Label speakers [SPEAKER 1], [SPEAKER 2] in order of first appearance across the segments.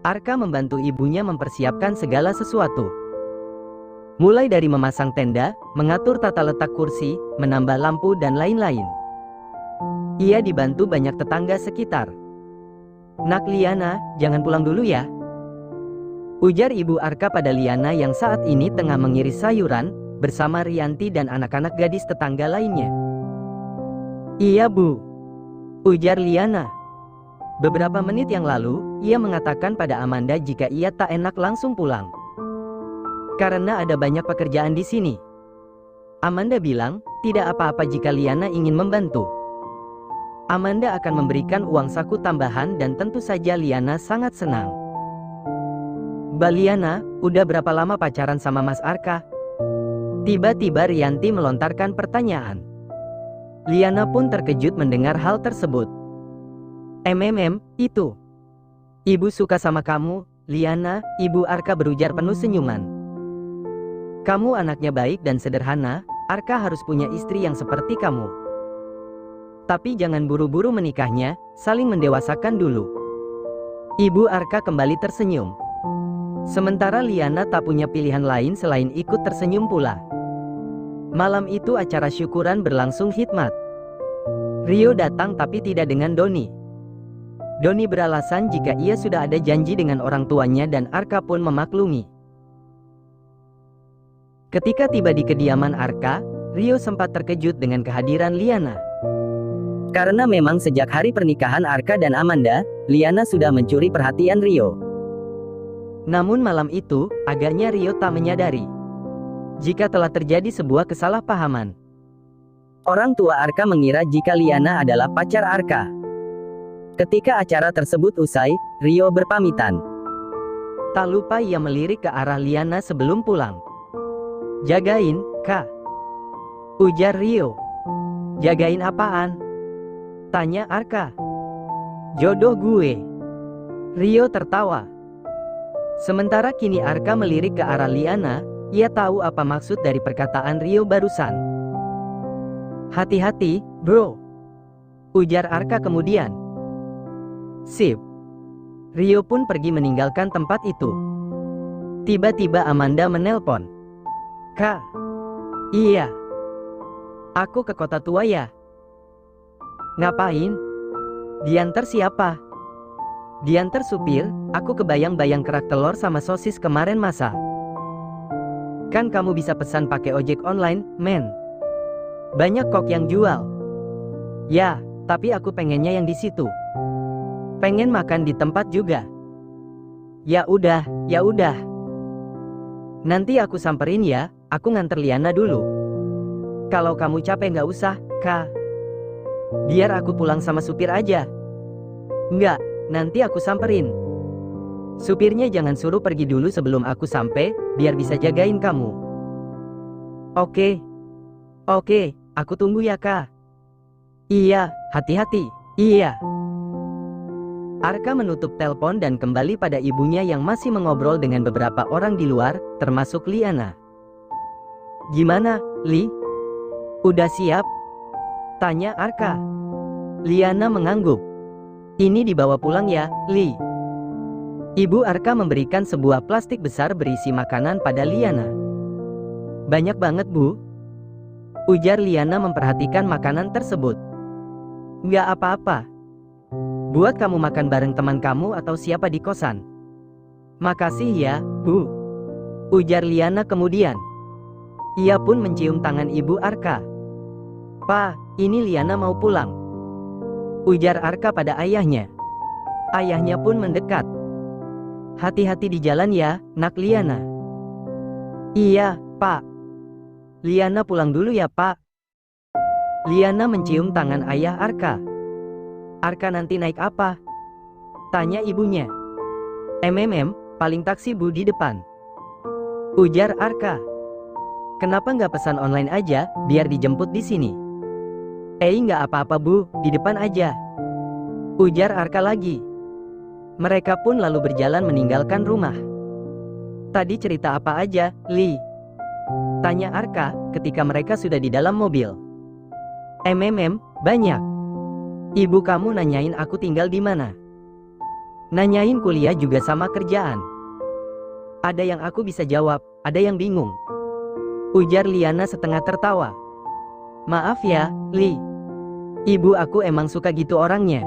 [SPEAKER 1] Arka membantu ibunya mempersiapkan segala sesuatu. Mulai dari memasang tenda, mengatur tata letak kursi, menambah lampu dan lain-lain. Ia dibantu banyak tetangga sekitar. "Nak Liana, jangan pulang dulu ya," ujar ibu Arka pada Liana yang saat ini tengah mengiris sayuran, bersama Rianti dan anak-anak gadis tetangga lainnya. "Iya Bu," ujar Liana. Beberapa menit yang lalu, ia mengatakan pada Amanda jika ia tak enak langsung pulang. Karena ada banyak pekerjaan di sini. Amanda bilang, tidak apa-apa jika Liana ingin membantu. Amanda akan memberikan uang saku tambahan dan tentu saja Liana sangat senang. "Mbak Liana, udah berapa lama pacaran sama Mas Arka?" Tiba-tiba Rianti melontarkan pertanyaan. Liana pun terkejut mendengar hal tersebut. Itu. Ibu suka sama kamu, Liana," ibu Arka berujar penuh senyuman. "Kamu anaknya baik dan sederhana, Arka harus punya istri yang seperti kamu. Tapi jangan buru-buru menikahnya, saling mendewasakan dulu." Ibu Arka kembali tersenyum. Sementara Liana tak punya pilihan lain selain ikut tersenyum pula. Malam itu acara syukuran berlangsung hikmat. Rio datang tapi tidak dengan Doni. Doni beralasan jika ia sudah ada janji dengan orang tuanya dan Arka pun memaklumi. Ketika tiba di kediaman Arka, Rio sempat terkejut dengan kehadiran Liana. Karena memang sejak hari pernikahan Arka dan Amanda, Liana sudah mencuri perhatian Rio. Namun malam itu, agaknya Rio tak menyadari jika telah terjadi sebuah kesalahpahaman. Orang tua Arka mengira jika Liana adalah pacar Arka. Ketika acara tersebut usai, Rio berpamitan. Tak lupa ia melirik ke arah Liana sebelum pulang. "Jagain, Kak," ujar Rio. "Jagain apaan?" tanya Arka. "Jodoh gue." Rio tertawa. Sementara kini Arka melirik ke arah Liana, ia tahu apa maksud dari perkataan Rio barusan. "Hati-hati, bro," ujar Arka kemudian. "Sip." Rio pun pergi meninggalkan tempat itu. Tiba-tiba Amanda menelpon. "Kak." "Iya. Aku ke kota tua ya." "Ngapain?" "Diantar siapa?" "Diantar supir, aku kebayang-bayang kerak telur sama sosis kemarin masa. Kan kamu bisa pesan pakai ojek online, men. Banyak kok yang jual." "Ya, tapi aku pengennya yang di situ. Pengen makan di tempat juga." Ya udah. "Nanti aku samperin ya, aku nganter Liana dulu." "Kalau kamu capek nggak usah, Kak. Biar aku pulang sama supir aja." "Nggak, nanti aku samperin. Supirnya jangan suruh pergi dulu sebelum aku sampai, biar bisa jagain kamu." Oke, aku tunggu ya Kak." "Iya, hati-hati." "Iya." Arka menutup telepon dan kembali pada ibunya yang masih mengobrol dengan beberapa orang di luar, termasuk Liana. "Gimana, Li? Udah siap?" tanya Arka. Liana mengangguk. "Ini dibawa pulang ya, Li." Ibu Arka memberikan sebuah plastik besar berisi makanan pada Liana. "Banyak banget, Bu," ujar Liana memperhatikan makanan tersebut. "Nggak apa-apa. Buat kamu makan bareng teman kamu atau siapa di kosan." "Makasih ya, Bu," ujar Liana kemudian. Ia pun mencium tangan ibu Arka. "Pa, ini Liana mau pulang," ujar Arka pada ayahnya. Ayahnya pun mendekat. "Hati-hati di jalan ya, Nak Liana." "Iya, Pak." "Liana pulang dulu ya, Pak." Liana mencium tangan ayah Arka. "Arka nanti naik apa?" tanya ibunya. Paling taksi Bu di depan," ujar Arka. "Kenapa nggak pesan online aja, biar dijemput di sini?" Nggak apa-apa Bu, di depan aja," ujar Arka lagi. Mereka pun lalu berjalan meninggalkan rumah. "Tadi cerita apa aja, Li?" tanya Arka, ketika mereka sudah di dalam mobil. Banyak. Ibu kamu nanyain aku tinggal di mana. Nanyain kuliah juga sama kerjaan. Ada yang aku bisa jawab, ada yang bingung. Ujar Liana setengah tertawa. Maaf ya, Li. Ibu aku emang suka gitu orangnya.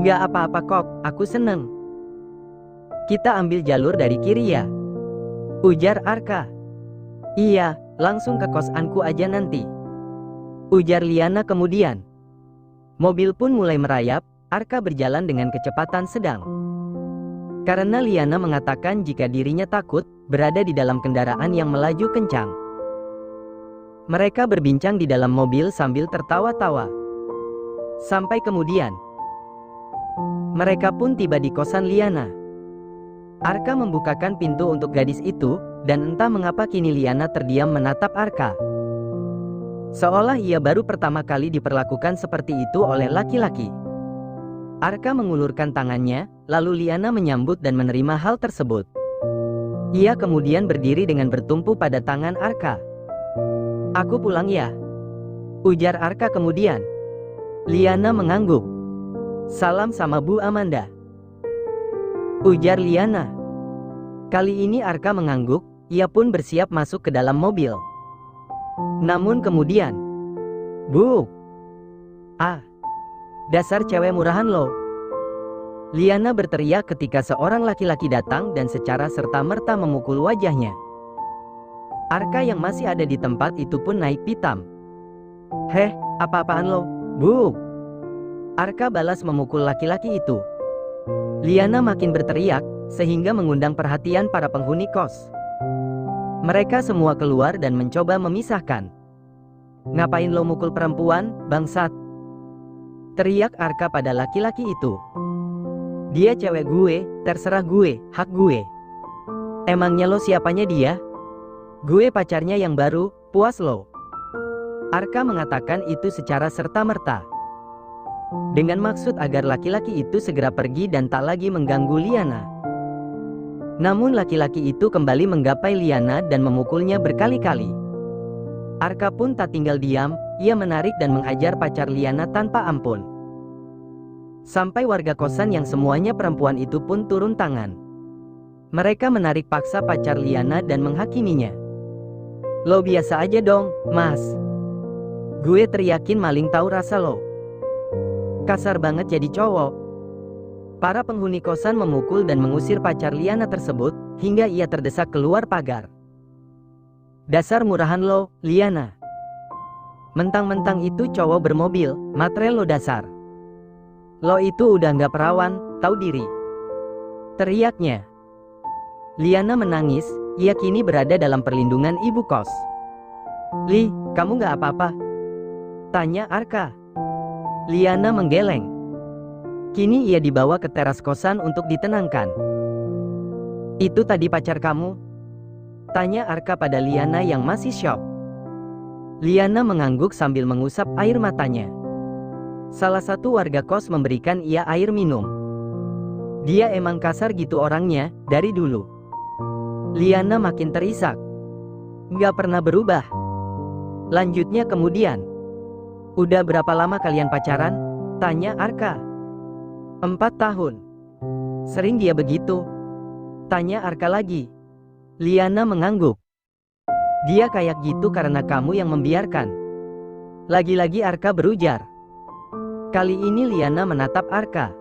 [SPEAKER 1] Nggak apa-apa kok, aku seneng. Kita ambil jalur dari kiri ya. Ujar Arka. Iya, langsung ke kosanku aja nanti. Ujar Liana kemudian. Mobil pun mulai merayap, Arka berjalan dengan kecepatan sedang. Karena Liana mengatakan jika dirinya takut berada di dalam kendaraan yang melaju kencang. Mereka berbincang di dalam mobil sambil tertawa-tawa. Sampai kemudian, mereka pun tiba di kosan Liana. Arka membukakan pintu untuk gadis itu, dan entah mengapa kini Liana terdiam menatap Arka. Seolah ia baru pertama kali diperlakukan seperti itu oleh laki-laki. Arka mengulurkan tangannya, lalu Liana menyambut dan menerima hal tersebut. Ia kemudian berdiri dengan bertumpu pada tangan Arka. Aku pulang ya. Ujar Arka kemudian. Liana mengangguk. Salam sama Bu Amanda. Ujar Liana. Kali ini Arka mengangguk, ia pun bersiap masuk ke dalam mobil. Namun kemudian, Bu. Dasar cewek murahan lo. Liana berteriak ketika seorang laki-laki datang dan secara serta-merta memukul wajahnya. Arka yang masih ada di tempat itu pun naik pitam. Heh, apa-apaan lo, Bu? Arka balas memukul laki-laki itu. Liana makin berteriak, sehingga mengundang perhatian para penghuni kos. Mereka semua keluar dan mencoba memisahkan. Ngapain lo mukul perempuan, bangsat? Teriak Arka pada laki-laki itu. Dia cewek gue, terserah gue, hak gue. Emangnya lo siapanya dia? Gue pacarnya yang baru, puas lo. Arka mengatakan itu secara serta-merta. Dengan maksud agar laki-laki itu segera pergi dan tak lagi mengganggu Liana. Namun laki-laki itu kembali menggapai Liana dan memukulnya berkali-kali. Arka pun tak tinggal diam, ia menarik dan menghajar pacar Liana tanpa ampun. Sampai warga kosan yang semuanya perempuan itu pun turun tangan. Mereka menarik paksa pacar Liana dan menghakiminya. Lo biasa aja dong, mas. Gue teriakin maling tahu rasa lo. Kasar banget jadi cowok. Para penghuni kosan memukul dan mengusir pacar Liana tersebut, hingga ia terdesak keluar pagar. Dasar murahan lo, Liana. Mentang-mentang itu cowok bermobil, matre lo dasar. Lo itu udah nggak perawan, tahu diri. Teriaknya. Liana menangis, ia kini berada dalam perlindungan ibu kos. Li, kamu nggak apa-apa? Tanya Arka. Liana menggeleng. Kini ia dibawa ke teras kosan untuk ditenangkan. Itu tadi pacar kamu? Tanya Arka pada Liana yang masih syok. Liana mengangguk sambil mengusap air matanya. Salah satu warga kos memberikan ia air minum. Dia emang kasar gitu orangnya, dari dulu. Liana makin terisak. Nggak pernah berubah. Lanjutnya kemudian. Udah berapa lama kalian pacaran? Tanya Arka. 4 tahun. Sering dia begitu? Tanya Arka lagi. Liana mengangguk. Dia kayak gitu karena kamu yang membiarkan. Lagi-lagi Arka berujar. Kali ini Liana menatap Arka.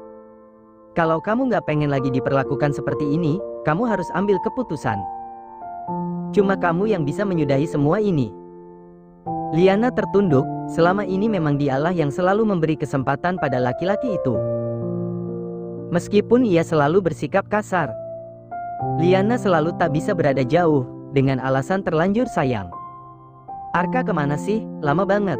[SPEAKER 1] Kalau kamu nggak pengen lagi diperlakukan seperti ini, kamu harus ambil keputusan. Cuma kamu yang bisa menyudahi semua ini. Liana tertunduk, selama ini memang dialah yang selalu memberi kesempatan pada laki-laki itu. Meskipun ia selalu bersikap kasar. Liana selalu tak bisa berada jauh, dengan alasan terlanjur sayang. Arka kemana sih? Lama banget.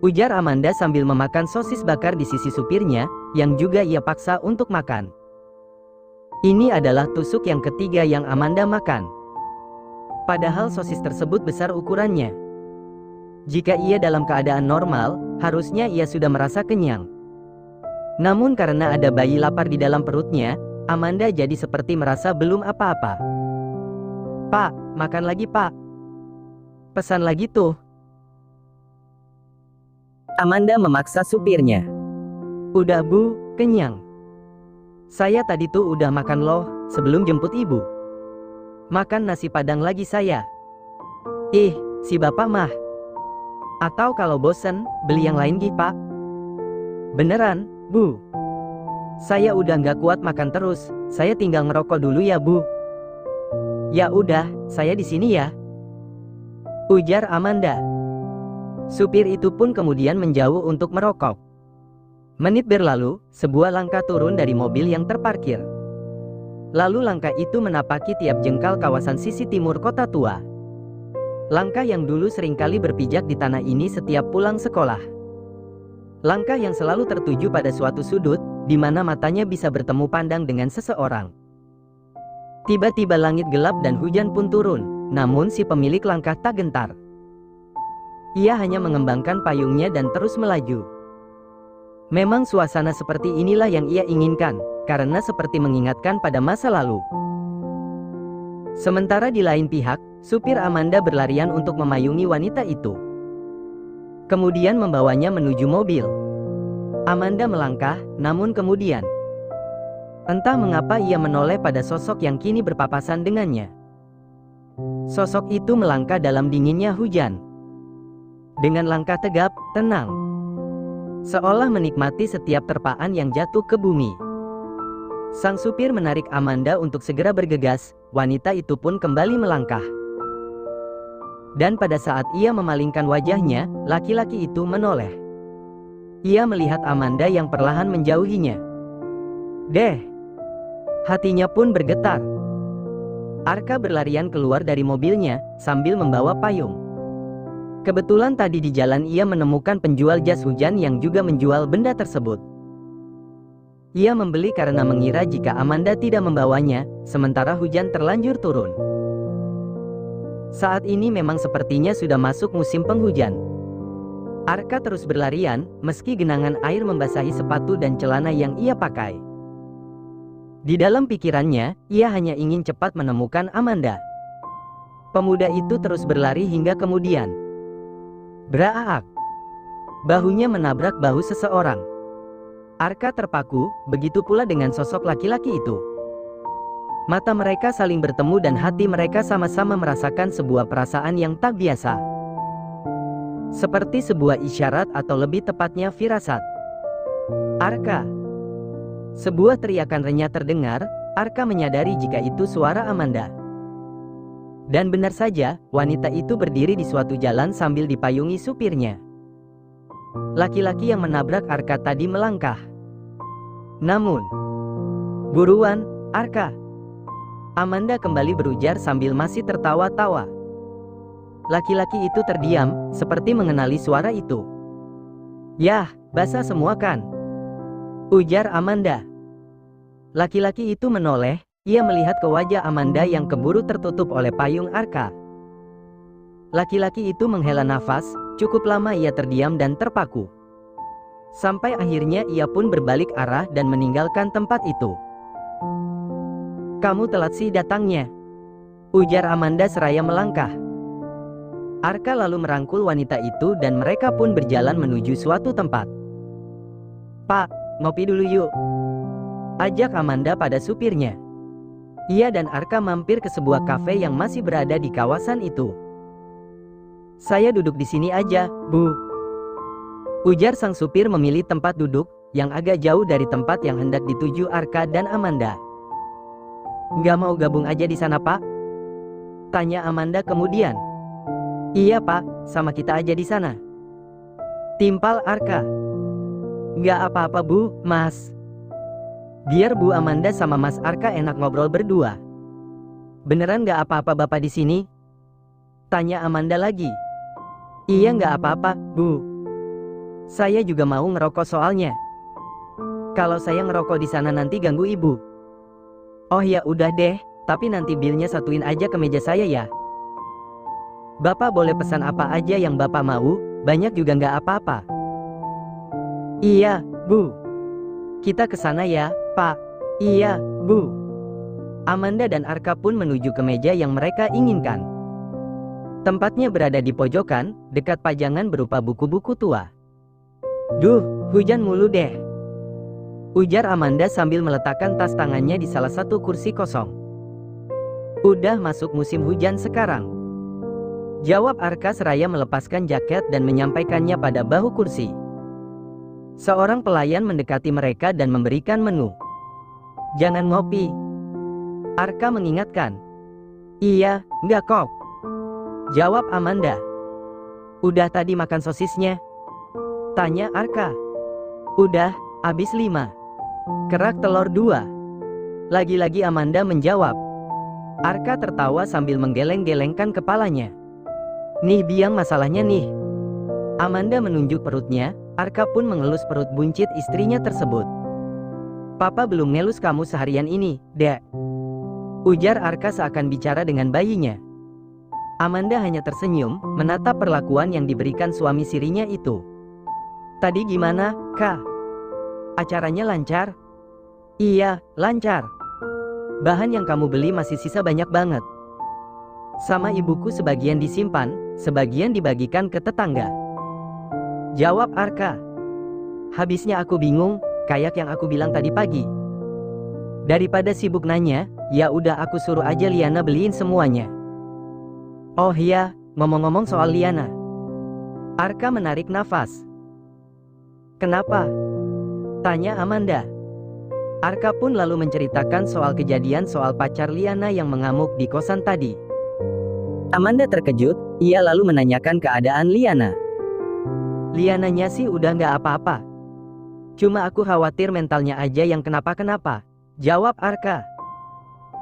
[SPEAKER 1] Ujar Amanda sambil memakan sosis bakar di sisi supirnya, yang juga ia paksa untuk makan. Ini adalah tusuk yang ketiga yang Amanda makan. Padahal sosis tersebut besar ukurannya. Jika ia dalam keadaan normal, harusnya ia sudah merasa kenyang. Namun karena ada bayi lapar di dalam perutnya, Amanda jadi seperti merasa belum apa-apa. Pak, makan lagi pak. Pesan lagi tuh. Amanda memaksa supirnya. Udah bu, kenyang. Saya tadi tuh udah makan loh, sebelum jemput ibu. Makan nasi padang lagi saya. Ih, si bapak mah. Atau kalau bosen, beli yang lain Gi pak. Beneran, Bu. Saya udah nggak kuat makan terus, saya tinggal ngerokok dulu ya Bu. Ya udah, saya di sini ya, ujar Amanda. Supir itu pun kemudian menjauh untuk merokok. Menit berlalu, sebuah langkah turun dari mobil yang terparkir. Lalu langkah itu menapaki tiap jengkal kawasan sisi timur kota tua. Langkah yang dulu seringkali berpijak di tanah ini setiap pulang sekolah. Langkah yang selalu tertuju pada suatu sudut, di mana matanya bisa bertemu pandang dengan seseorang. Tiba-tiba langit gelap dan hujan pun turun, namun si pemilik langkah tak gentar. Ia hanya mengembangkan payungnya dan terus melaju. Memang suasana seperti inilah yang ia inginkan, karena seperti mengingatkan pada masa lalu. Sementara di lain pihak, supir Amanda berlarian untuk memayungi wanita itu. Kemudian membawanya menuju mobil. Amanda melangkah, namun kemudian entah mengapa ia menoleh pada sosok yang kini berpapasan dengannya. Sosok itu melangkah dalam dinginnya hujan. Dengan langkah tegap, tenang, seolah menikmati setiap terpaan yang jatuh ke bumi. Sang supir menarik Amanda untuk segera bergegas, wanita itu pun kembali melangkah. Dan pada saat ia memalingkan wajahnya, laki-laki itu menoleh. Ia melihat Amanda yang perlahan menjauhinya. Deh! Hatinya pun bergetar. Arka berlarian keluar dari mobilnya, sambil membawa payung. Kebetulan tadi di jalan ia menemukan penjual jas hujan yang juga menjual benda tersebut. Ia membeli karena mengira jika Amanda tidak membawanya, sementara hujan terlanjur turun. Saat ini memang sepertinya sudah masuk musim penghujan. Arka terus berlarian, meski genangan air membasahi sepatu dan celana yang ia pakai. Di dalam pikirannya, ia hanya ingin cepat menemukan Amanda. Pemuda itu terus berlari hingga kemudian beraak. Bahunya menabrak bahu seseorang. Arka terpaku, begitu pula dengan sosok laki-laki itu. Mata mereka saling bertemu dan hati mereka sama-sama merasakan sebuah perasaan yang tak biasa. Seperti sebuah isyarat atau lebih tepatnya firasat. Arka. Sebuah teriakan renyah terdengar, Arka menyadari jika itu suara Amanda. Dan benar saja, wanita itu berdiri di suatu jalan sambil dipayungi supirnya. Laki-laki yang menabrak Arka tadi melangkah. Namun, buruan, Arka. Amanda kembali berujar sambil masih tertawa-tawa. Laki-laki itu terdiam, seperti mengenali suara itu. Yah, basah semua kan? Ujar Amanda. Laki-laki itu menoleh, ia melihat ke wajah Amanda yang keburu tertutup oleh payung Arka. Laki-laki itu menghela nafas, cukup lama ia terdiam dan terpaku. Sampai akhirnya ia pun berbalik arah dan meninggalkan tempat itu. Kamu telat sih datangnya, ujar Amanda seraya melangkah. Arka lalu merangkul wanita itu dan mereka pun berjalan menuju suatu tempat. Pak, ngopi dulu yuk, ajak Amanda pada supirnya. Ia dan Arka mampir ke sebuah kafe yang masih berada di kawasan itu. Saya duduk di sini aja, Bu, ujar sang supir memilih tempat duduk yang agak jauh dari tempat yang hendak dituju Arka dan Amanda. Nggak mau gabung aja di sana, Pak? Tanya Amanda kemudian. Iya, Pak, sama kita aja di sana, timpal Arka. Nggak apa-apa, Bu, Mas. Biar Bu Amanda sama Mas Arka enak ngobrol berdua. Beneran nggak apa-apa Bapak di sini? Tanya Amanda lagi. Iya nggak apa-apa, Bu. Saya juga mau ngerokok soalnya. Kalau saya ngerokok di sana nanti ganggu Ibu. Oh ya udah deh, tapi nanti bilnya satuin aja ke meja saya ya. Bapak boleh pesan apa aja yang Bapak mau, banyak juga nggak apa-apa. Iya, Bu. Kita ke sana ya, Pak. Iya, Bu. Amanda dan Arka pun menuju ke meja yang mereka inginkan. Tempatnya berada di pojokan, dekat pajangan berupa buku-buku tua. Duh, hujan mulu deh. Ujar Amanda sambil meletakkan tas tangannya di salah satu kursi kosong. Udah masuk musim hujan sekarang, jawab Arka seraya melepaskan jaket dan menyampaikannya pada bahu kursi. Seorang pelayan mendekati mereka dan memberikan menu. Jangan ngopi, Arka mengingatkan. Iya, enggak kok, jawab Amanda. Udah tadi makan sosisnya? Tanya Arka. Udah, habis 5 kerak telur 2. Lagi-lagi Amanda menjawab. Arka tertawa sambil menggeleng-gelengkan kepalanya. Nih biang masalahnya nih. Amanda menunjuk perutnya, Arka pun mengelus perut buncit istrinya tersebut. Papa belum ngelus kamu seharian ini, Dek, ujar Arka seakan bicara dengan bayinya. Amanda hanya tersenyum, menatap perlakuan yang diberikan suami sirinya itu. Tadi gimana, Kak? Acaranya lancar? Iya, lancar. Bahan yang kamu beli masih sisa banyak banget. Sama ibuku sebagian disimpan, sebagian dibagikan ke tetangga, jawab Arka. Habisnya aku bingung, kayak yang aku bilang tadi pagi. Daripada sibuk nanya, ya udah aku suruh aja Liana beliin semuanya. Oh iya, ngomong-ngomong soal Liana. Arka menarik nafas. Kenapa? Tanya Amanda. Arka pun lalu menceritakan soal kejadian soal pacar Liana yang mengamuk di kosan tadi. Amanda terkejut, ia lalu menanyakan keadaan Liana. Liananya sih udah nggak apa-apa. Cuma aku khawatir mentalnya aja yang kenapa-kenapa, jawab Arka.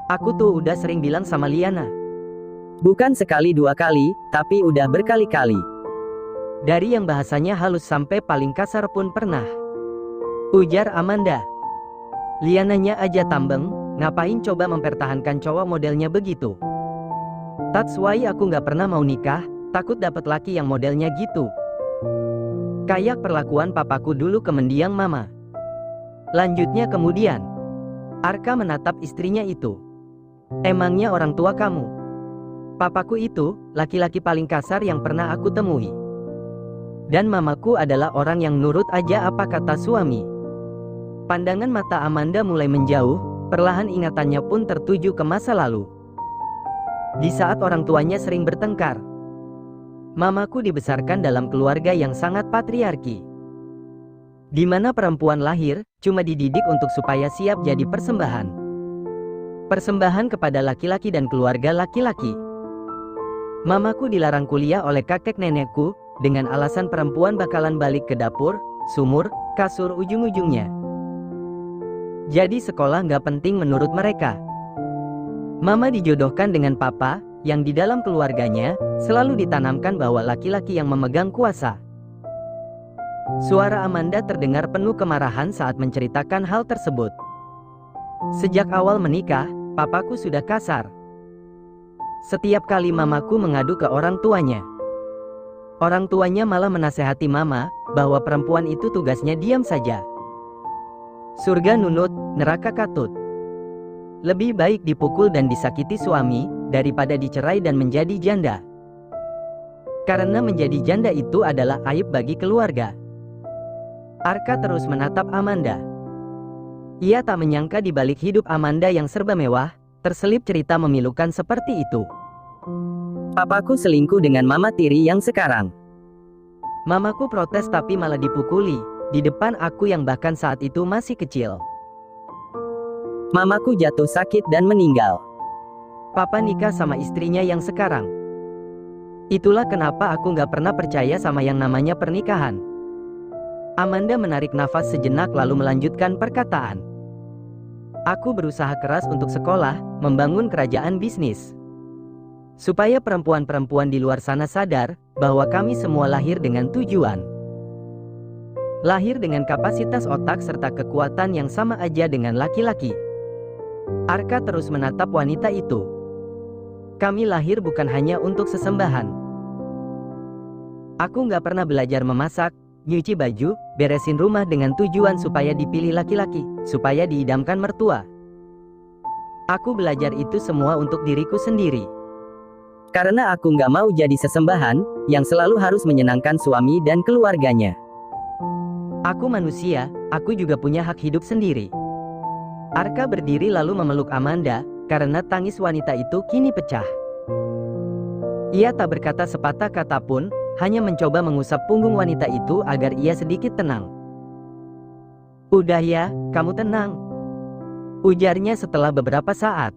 [SPEAKER 1] Aku tuh udah sering bilang sama Liana. Bukan sekali dua kali, tapi udah berkali-kali. Dari yang bahasanya halus sampai paling kasar pun pernah, ujar Amanda. Liananya aja tambeng, ngapain coba mempertahankan cowok modelnya begitu. That's why aku nggak pernah mau nikah, takut dapet laki yang modelnya gitu. Kayak perlakuan papaku dulu ke mendiang mama. Lanjutnya kemudian, Arka menatap istrinya itu. Emangnya orang tua kamu? Papaku itu, laki-laki paling kasar yang pernah aku temui. Dan mamaku adalah orang yang nurut aja apa kata suami. Pandangan mata Amanda mulai menjauh, perlahan ingatannya pun tertuju ke masa lalu. Di saat orang tuanya sering bertengkar. Mamaku dibesarkan dalam keluarga yang sangat patriarki, di mana perempuan lahir cuma dididik untuk supaya siap jadi persembahan. Persembahan kepada laki-laki dan keluarga laki-laki. Mamaku dilarang kuliah oleh kakek nenekku, dengan alasan perempuan bakalan balik ke dapur, sumur, kasur ujung-ujungnya. Jadi sekolah nggak penting menurut mereka. Mama dijodohkan dengan papa, yang di dalam keluarganya, selalu ditanamkan bahwa laki-laki yang memegang kuasa. Suara Amanda terdengar penuh kemarahan saat menceritakan hal tersebut. Sejak awal menikah, papaku sudah kasar. Setiap kali mamaku mengadu ke orang tuanya, orang tuanya malah menasehati mama, bahwa perempuan itu tugasnya diam saja. Surga nunut, neraka katut. Lebih baik dipukul dan disakiti suami, daripada dicerai dan menjadi janda. Karena menjadi janda itu adalah aib bagi keluarga. Arka terus menatap Amanda. Ia tak menyangka di balik hidup Amanda yang serba mewah, terselip cerita memilukan seperti itu. Papaku selingkuh dengan mama tiri yang sekarang. Mamaku protes tapi malah dipukuli, di depan aku yang bahkan saat itu masih kecil. Mamaku jatuh sakit dan meninggal. Papa nikah sama istrinya yang sekarang. Itulah kenapa aku gak pernah percaya sama yang namanya pernikahan. Amanda menarik nafas sejenak lalu melanjutkan perkataan. Aku berusaha keras untuk sekolah, membangun kerajaan bisnis. Supaya perempuan-perempuan di luar sana sadar, bahwa kami semua lahir dengan tujuan. Lahir dengan kapasitas otak serta kekuatan yang sama aja dengan laki-laki. Arka terus menatap wanita itu. Kami lahir bukan hanya untuk sesembahan. Aku nggak pernah belajar memasak, nyuci baju, beresin rumah dengan tujuan supaya dipilih laki-laki, supaya diidamkan mertua. Aku belajar itu semua untuk diriku sendiri. Karena aku nggak mau jadi sesembahan, yang selalu harus menyenangkan suami dan keluarganya. Aku manusia, Aku juga punya hak hidup sendiri. Arka berdiri lalu memeluk Amanda, karena tangis wanita itu kini pecah. Ia tak berkata sepatah kata pun, hanya mencoba mengusap punggung wanita itu agar ia sedikit tenang. "Udah ya, kamu tenang," ujarnya setelah beberapa saat.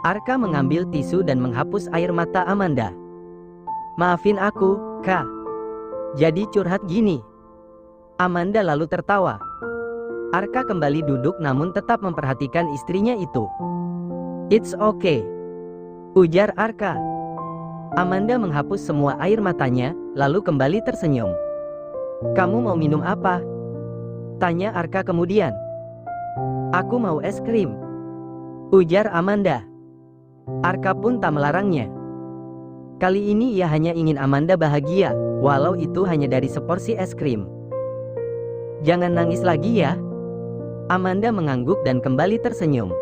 [SPEAKER 1] Arka mengambil tisu dan menghapus air mata Amanda. "Maafin aku, Kak. Jadi curhat gini." Amanda lalu tertawa. Arka kembali duduk namun tetap memperhatikan istrinya itu. "It's okay," ujar Arka. Amanda menghapus semua air matanya, lalu kembali tersenyum. "Kamu mau minum apa?" tanya Arka kemudian. "Aku mau es krim," ujar Amanda. Arka pun tak melarangnya. Kali ini ia hanya ingin Amanda bahagia, walau itu hanya dari seporsi es krim. "Jangan nangis lagi ya." Amanda mengangguk dan kembali tersenyum.